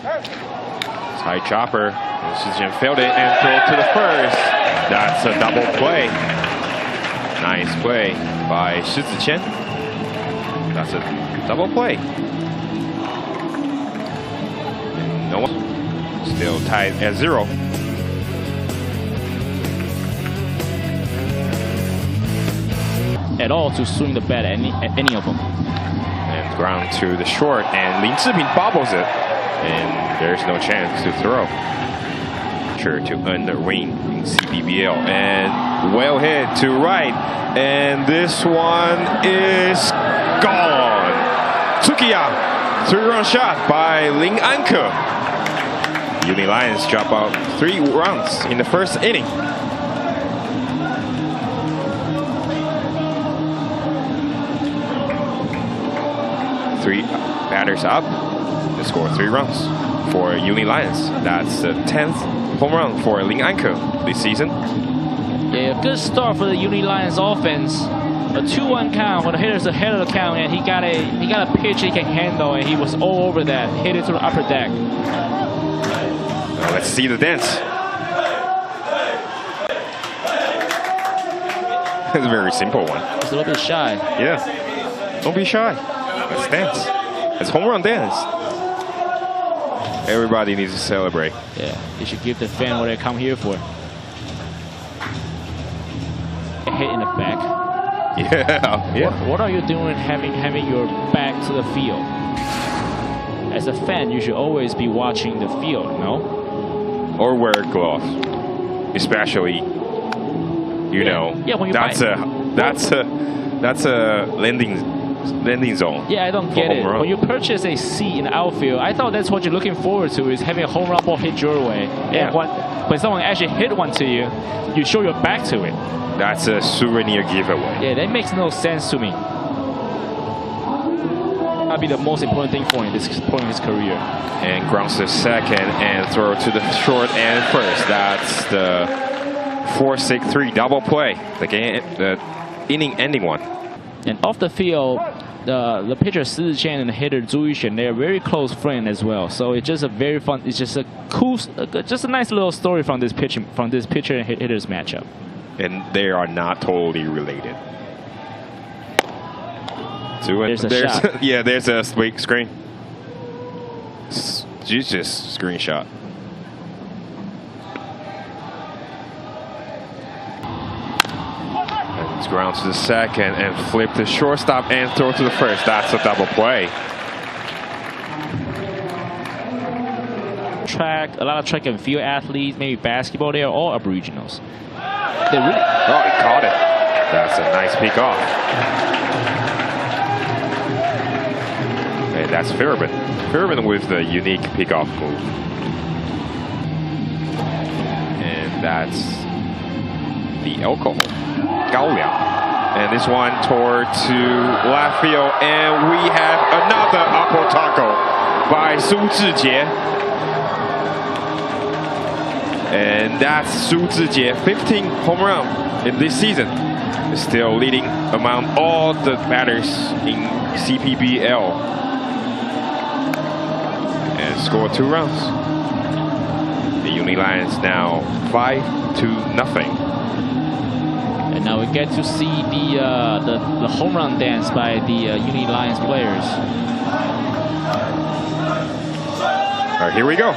High chopper. Shijian failed it and throw to the first. That's a double play. Nice play by Shi Ziqian. That's a double play. No one. Still tied at 0. At all to swing the bat at any of them. And ground to the short, and Lin Zhiping bobbles it. And there's no chance to throw. Sure to earn the win in CPBL. And well hit to right. And this one is gone. Tsukiya, 3-run shot by Lin Anke. UniLions drop out 3 runs in the first inning. Three batters up. They score 3 runs for UniLions. That's the 10th home run for Lin Anke this season. Yeah, a good start for the UniLions offense. A 2-1 count when the hitter's ahead of the count, and he got a pitch he can handle, and he was all over that, hit it to the upper deck. Now let's see the dance. It's a very simple one. It's a little bit shy. Yeah, don't be shy. Let's dance. It's home run dance. Everybody needs to celebrate. Yeah, you should give the fan what they come here for. A hit in the back. Yeah. What are you doing having your back to the field? As a fan, you should always be watching the field, no? Or wear gloves, especially. You know. Yeah, when you that's a landing zone. Yeah, I don't get it. When you purchase a seat in the outfield, I thought that's what you're looking forward to, is having a home run ball hit your way. Yeah. And when someone actually hit one to you, you show your back to it. That's a souvenir giveaway. Yeah, that makes no sense to me. That'd be the most important thing for him at this point in his career. And grounds to second and throw to the short and first. That's the 4-6-3 double play. The inning-ending one. And off the field, the pitcher Shi Ziqian and the hitter Zhu Yuxuan, they're very close friends as well. So it's just a very fun. It's just a cool, just a nice little story from this pitcher and hitters matchup. And they are not totally related. There's a shot. Yeah, there's a screen. Just screenshot. And it's ground to the second and flip the shortstop and throw to the first. That's a double play. A lot of track and field athletes, maybe basketball, they are all aboriginals. They really. Oh, he caught it. That's a nice pick off. And that's Fairman. Fairman with the unique pick-off move. And that's the alcohol. Gaoliao. And this one toward to left field. And we have another apple taco by Su Zhijie. And that's Su Zhijie, 15th home run in this season. Still leading among all the batters in CPBL. And scored 2 runs. The UniLions now 5-0. And now we get to see the home run dance by the UniLions players. All right, here we go.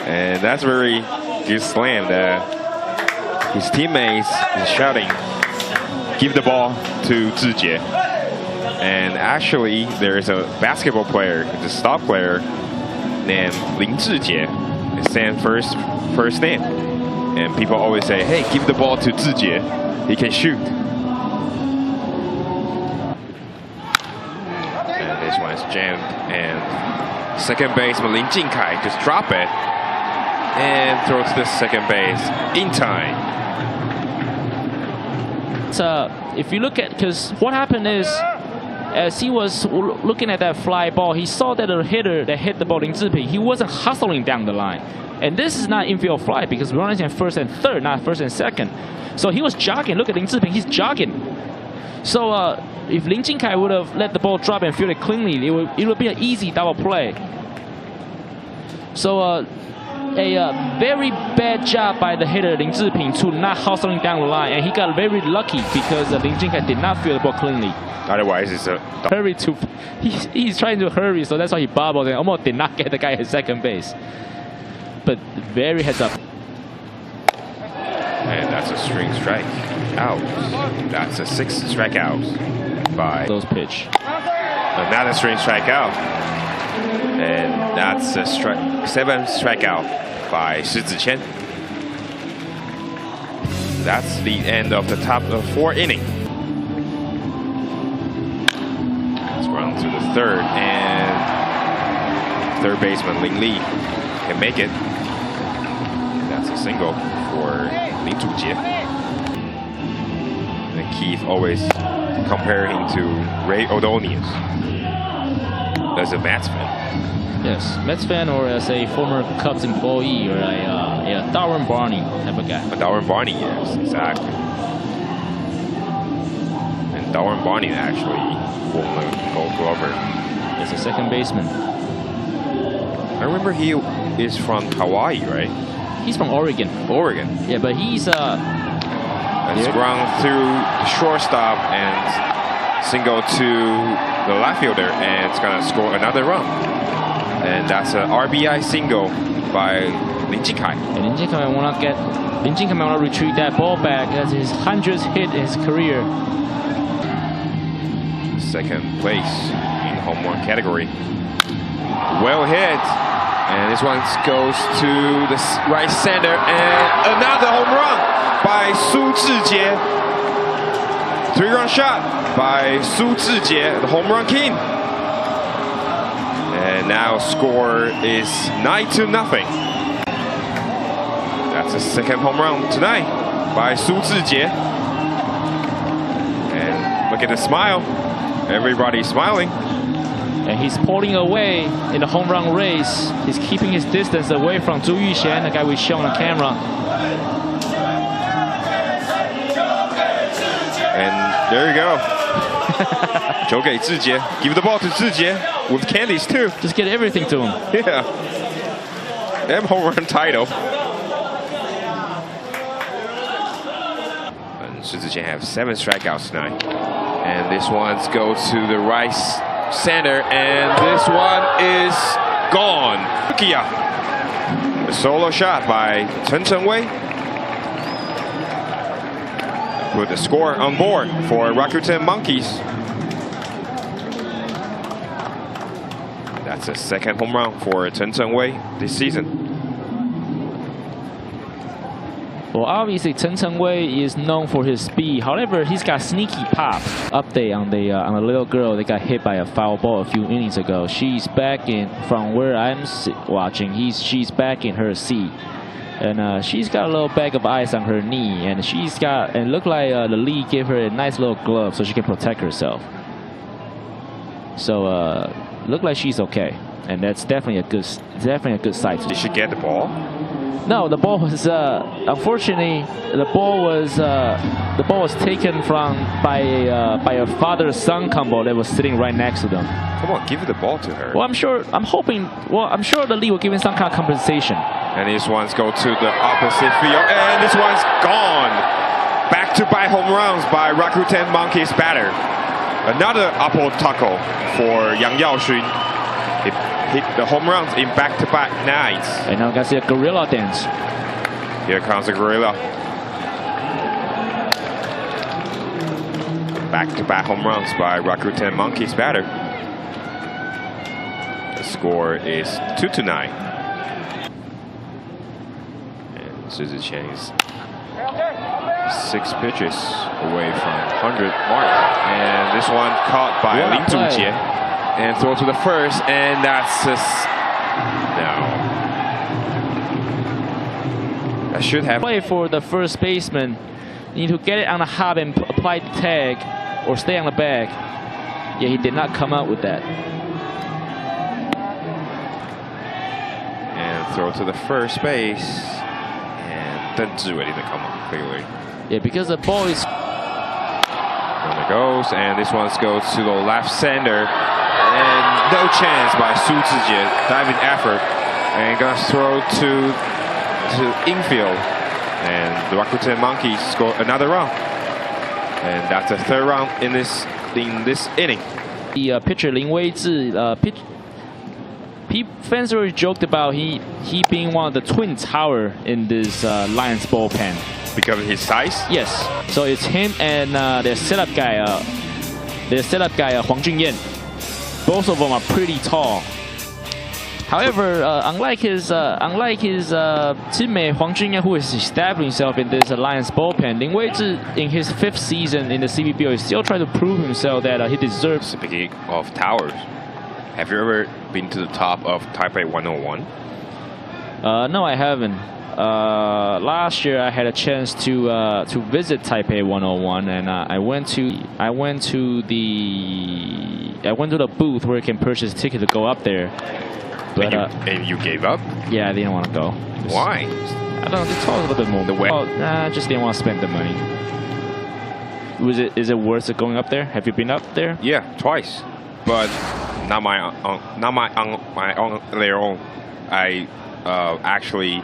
And that's very good slam. His teammates is shouting, "Give the ball to Zhijie." And actually, there is a basketball player, the star player, named Lin Zhijie. It stands first name. And people always say, "Hey, give the ball to Zhijie. He can shoot." And this one is jammed. And second baseman Lin Jinkai just drop it. And throws to the second base in time. So if you look at, because what happened is, as he was looking at that fly ball, he saw that the hitter that hit the ball, Lin Zhiping, he wasn't hustling down the line. And this is not infield fly because we're running in first and third, not first and second. So he was jogging. Look at Lin Zhiping, he's jogging. So if Lin Jingkai would have let the ball drop and fielded cleanly, it would be an easy double play. So a very bad job by the hitter Lin Zhiping to not hustling down the line, and he got very lucky because Lin Jingkai did not field the ball cleanly. Otherwise, it's a hurry to. He's trying to hurry, so that's why he bobbled and almost did not get the guy at second base. But very heads up. And that's a string strike out. That's a 6 strikeouts by those pitch. Another string strikeout. And that's a 7 strikeout by Shi Ziqian. That's the end of the top of 4 inning. Let's run to the third, and third baseman Ling Li can make it. That's a single for Lin Zhujie. And Keith always compare him to Ray O'Donnell as a Mets fan. Yes, Mets fan, or as a former Cubs employee, or a Darwin Barney type of guy. A Darwin Barney, yes, exactly. And Darwin Barney actually former Gold Glover. He's a second baseman. I remember he is from Hawaii, right? He's from Oregon. Oregon. Yeah, but he's It's ground through the shortstop and single to the left fielder, and it's gonna score another run. And that's an RBI single by Lin Jingkai. And Lin Jingkai might want to retrieve that ball back. That's his 100th hit in his career. Second place in home run category. Well hit. And this one goes to the right center, and another home run by Su Zhijie. 3-run shot by Su Zhijie, the home run king. And now score is 9-0. That's the second home run tonight by Su Zhijie. And look at the smile. Everybody's smiling. And he's pulling away in the home run race. He's keeping his distance away from Zhu Yuxian, the guy we show on the camera. And there you go. 球给志杰. Give the ball to 志杰 with candies too. Just get everything to him. Yeah. And home run title. And 石子谦 have 7 strikeouts tonight. And this one goes to the right center, and this one is gone. Kia. A solo shot by Chen Chengwei. Put the score on board for Rakuten Monkeys. That's a second home run for Chen Chengwei this season. Well, obviously Chen Chengwei is known for his speed. However, he's got sneaky pop. Update on the little girl that got hit by a foul ball a few innings ago. She's back in from where I'm watching. She's back in her seat, and she's got a little bag of ice on her knee, and it looked like the league gave her a nice little glove so she can protect herself. So looked like she's okay, and that's definitely a good sight. Did she get the ball? No, the ball was unfortunately the ball was taken by a father-son combo that was sitting right next to them. Come on, give the ball to her. Well, I'm sure the league will give him some kind of compensation. And these ones go to the opposite field, and this one's gone. Back-to-back home runs by Rakuten Monkeys batter. Another apple taco for Yang Yaoxun. Hit the home runs in back-to-back nights. And now we got to see a gorilla dance. Here comes the gorilla. Back-to-back home runs by Rakuten Monkeys batter. The score is 2-9. And Shi Ziqian is 6 pitches away from 100 mark. And this one caught by Lin Zhujie. And throw to the first, and that's just no. That should have play for the first baseman. You need to get it on the hop and apply the tag, or stay on the bag. Yeah, he did not come out with that. And throw to the first base, and Deng Zhiwei didn't come up clearly. Yeah, because the ball is. And it goes, and this one goes to the left center. And no chance by Su Zijie. Diving effort. And gonna throw to infield. And the Rakuten Monkeys score another run. And that's the third round in this inning. The pitcher Lin Weizhi, fans already joked about he being one of the twin tower in this Lions bullpen. Because of his size? Yes. So it's him and their setup guy, Huang Junyan. Both of them are pretty tall. However, unlike his teammate Huang Junyan, who has established himself in this Lions bullpen, Lin Weizhi in his 5th season in the CPBL is still trying to prove himself that he deserves. Speaking of towers, have you ever been to the top of Taipei 101? No, I haven't. Last year I had a chance to visit Taipei 101, and I went to the booth where you can purchase a ticket to go up there. But and you gave up? Yeah, I didn't want to go. Why? I don't know. They told us a little bit more. The way? I just didn't want to spend the money. Is it worth it going up there? Have you been up there? Yeah, twice, but not their own. I actually,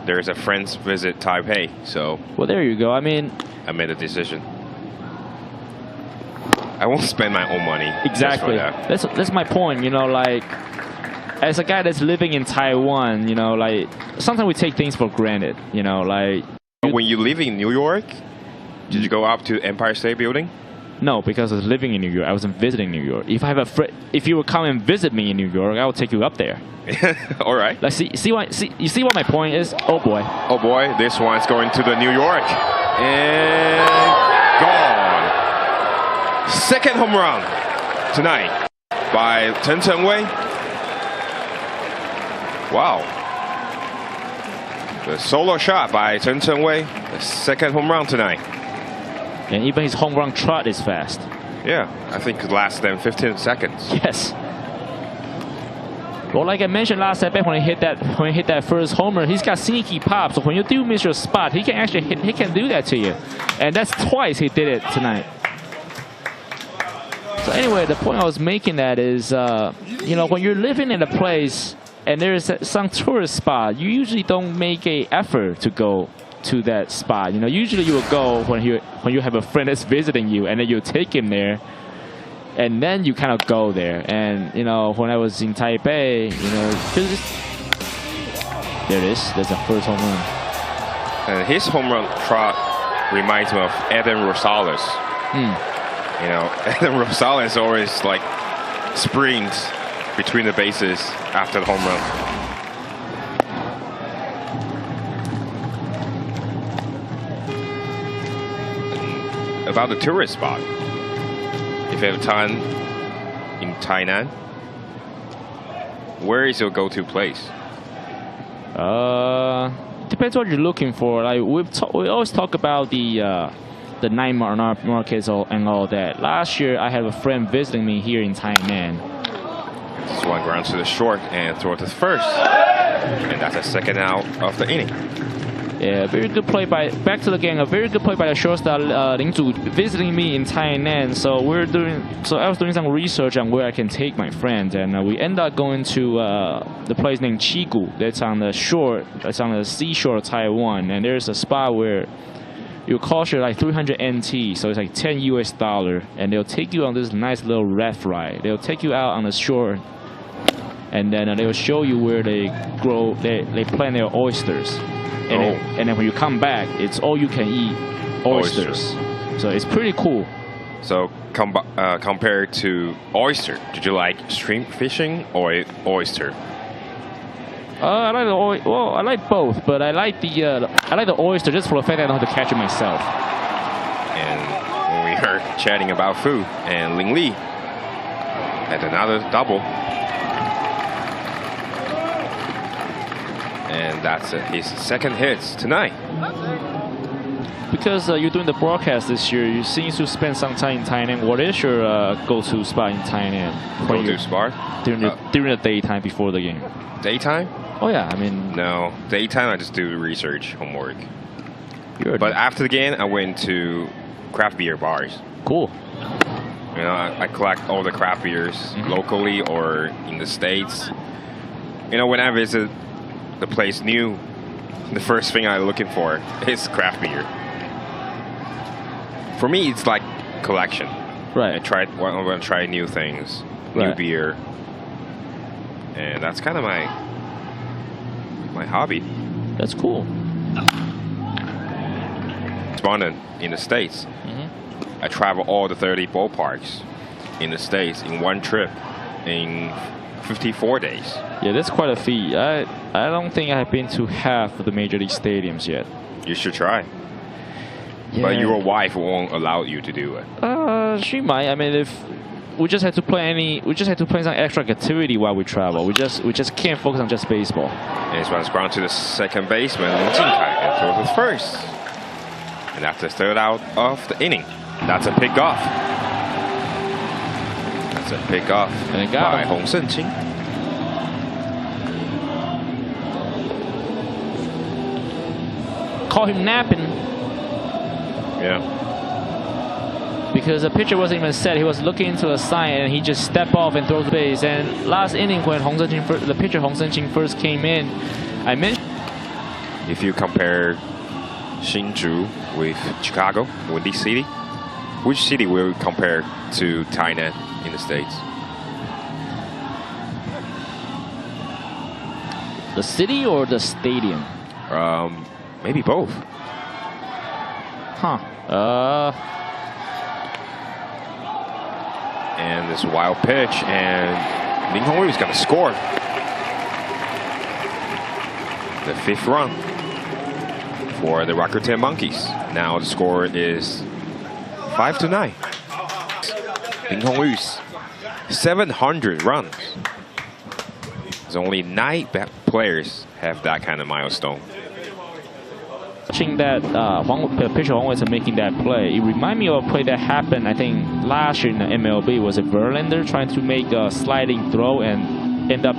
there's a friend's visit Taipei, so. Well, there you go. I mean, I made a decision. I won't spend my own money. Exactly. That's my point. You know, like, as a guy that's living in Taiwan, you know, like, sometimes we take things for granted. You know, like. When you live in New York, did you go up to Empire State Building? No, because I was living in New York. I wasn't visiting New York. If I have a if you would come and visit me in New York, I will take you up there. All right. Let's you see what my point is? Oh boy. Oh boy, this one's going to the New York. And gone. Second home run tonight by Chen Chengwei. Wow. The solo shot by Chen Chengwei. The second home run tonight. And even his home run trot is fast. Yeah, I think it lasts than 15 seconds. Yes. Well, like I mentioned last at bat, when he hit that first homer, he's got sneaky pop. So when you do miss your spot, he can actually he can do that to you, and that's twice he did it tonight. So anyway, the point I was making that is, you know, when you're living in a place and there's some tourist spot, you usually don't make an effort to go to that spot. You know, usually you will go when you have a friend that's visiting you, and then you take him there. And then you kind of go there. And, you know, when I was in Taipei, you know, there it is. There's a first home run. And his home run trot reminds me of Eden Rosales. You know, Eden Rosales always, like, sprints between the bases after the home run. And about the tourist spot. If you have time in Tainan, where is your go-to place? Depends what you're looking for. Like we always talk about the night markets and all that. Last year, I had a friend visiting me here in Tainan. This one ground to the short and throw to the first, and that's a second out of the inning. Yeah, very good play by, back to the game, a very good play by the shortstop Lin Zhu visiting me in Tainan. So I was doing some research on where I can take my friends, and we end up going to the place named Chigu. That's on the shore, that's on the seashore of Taiwan, and there's a spot where you cost you like 300 NT, so it's like $10 US, and they'll take you on this nice little raft ride. They'll take you out on the shore, and then they'll show you where they grow, they plant their oysters. And then when you come back, it's all you can eat oysters. So it's pretty cool. So compared to oyster, did you like shrimp fishing or oyster? I like I like both, but I like the oyster just for the fact that I know how to catch it myself. And when we heard chatting about food, and Ling Li had another double. And that's his second hit tonight. Because you're doing the broadcast this year, you seem to spend some time in Tainan. What is your go-to spot in Tainan? Go-to spot? During the daytime before the game. Daytime? Oh yeah, I mean. No, daytime I just do research, homework. But after the game, I went to craft beer bars. Cool. You know, I collect all the craft beers locally or in the States. You know, when I visit the place new, the first thing I'm looking for is craft beer. For me, it's like collection. Right. I want to try new things, new beer, and that's kind of my hobby. That's cool. Respondent in the States. I travel all the 30 ballparks in the States in one trip in 54 days. Yeah, that's quite a feat. I don't think I've been to half of the major league stadiums yet. You should try. Yeah. But your wife won't allow you to do it. She might. I mean, if we just had to play some extra activity while we travel. We just can't focus on just baseball. And this one's ground to the second baseman, Lin Jinkai, and throws the first. And that's the third out of the inning. That's a pick off. That's a pick off by Hong Sen-Qing. Call him napping. Yeah. Because the pitcher wasn't even set. He was looking into the sign and he just stepped off and throws the base. And last inning when the pitcher Hong Sen-Qing first came in, I mentioned. If you compare Hsinchu with Chicago, Windy City, which city will you compare to Tainan in the States? The city or the stadium? Maybe both. Huh. And this wild pitch, and Lin Hongyu is going to score. The 5th run for the Rakuten Monkeys. Now the score is 5-9. Lin Hongyu's 700 runs. There's only 9 players have that kind of milestone. Watching that pitcher Huang Wei making that play, it reminded me of a play that happened, I think, last year in the MLB. Was it Verlander trying to make a sliding throw and end up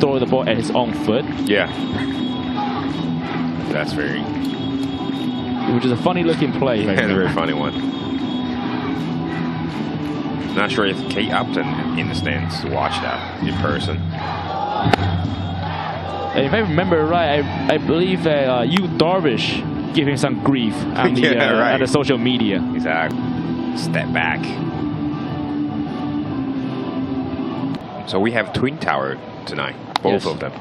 throwing the ball at his own foot? Yeah. That's very... Which is a funny looking play. That's a very funny one. Not sure if Kate Upton in the stands to watch that in person. And if I remember right, I believe that Yu Darvish gave him some grief on the, on the social media. Exactly. Step back. So we have Twin Tower tonight, both of them.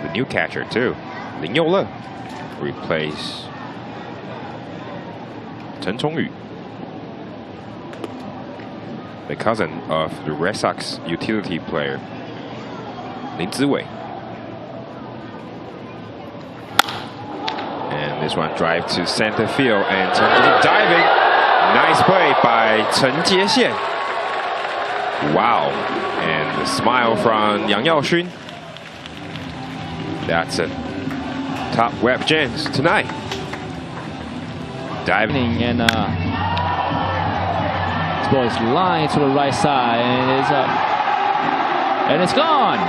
The new catcher too, Lin Youle, replace Chen Chongyu, the cousin of the Red Sox utility player Lin Ziwei. And this one drive to center field, and Chen Jie diving. Nice play by Chen Jiexian. Wow. And the smile from Yang Yaoxun. That's a top web chance tonight. Diving. And this ball is lined to the right side, and it's up. And it's gone.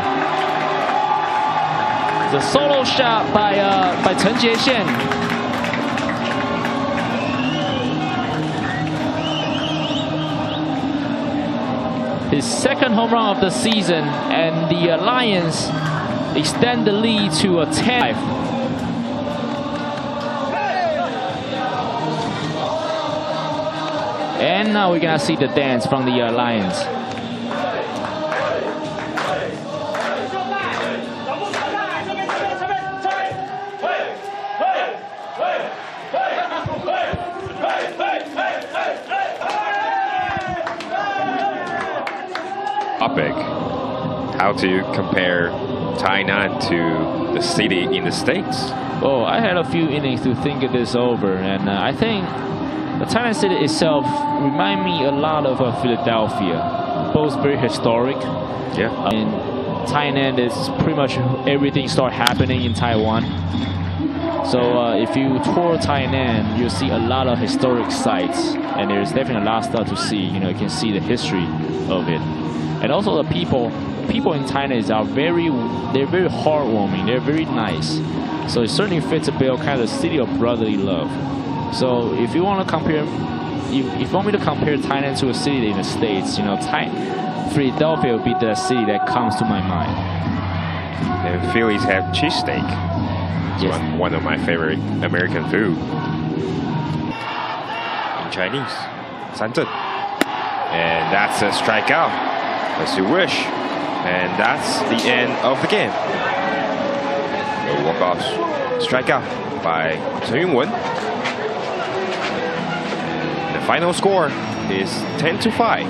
It's a solo shot by Chen Jiexian. His second home run of the season, and the Lions extend the lead to a 10. And now we're gonna see the dance from the Lions. Topic: how to compare Tainan to the city in the States? Oh, I had a few innings to think this over, and I think the Tainan city itself remind me a lot of Philadelphia. Both very historic. Yeah. In Tainan, is pretty much everything start happening in Taiwan. So if you tour Tainan, you'll see a lot of historic sites, and there's definitely a lot of stuff to see. You know, you can see the history of it. And also the people in China are very heartwarming. They're very nice. So it certainly fits a bill, kind of the city of brotherly love. So if you want to compare, if you want me to compare Tainan to a city in the States, you know, Philadelphia would be the city that comes to my mind. And Phillies have cheesesteak. Yes. One of my favorite American food. In Chinese, 三振. And that's a strikeout, as you wish. And that's the end of the game. A walk-off strikeout by Chen Yunwen. The final score is 10-5.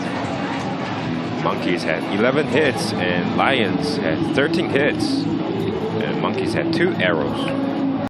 Monkeys had 11 hits and Lions had 13 hits. And Monkeys had 2 arrows.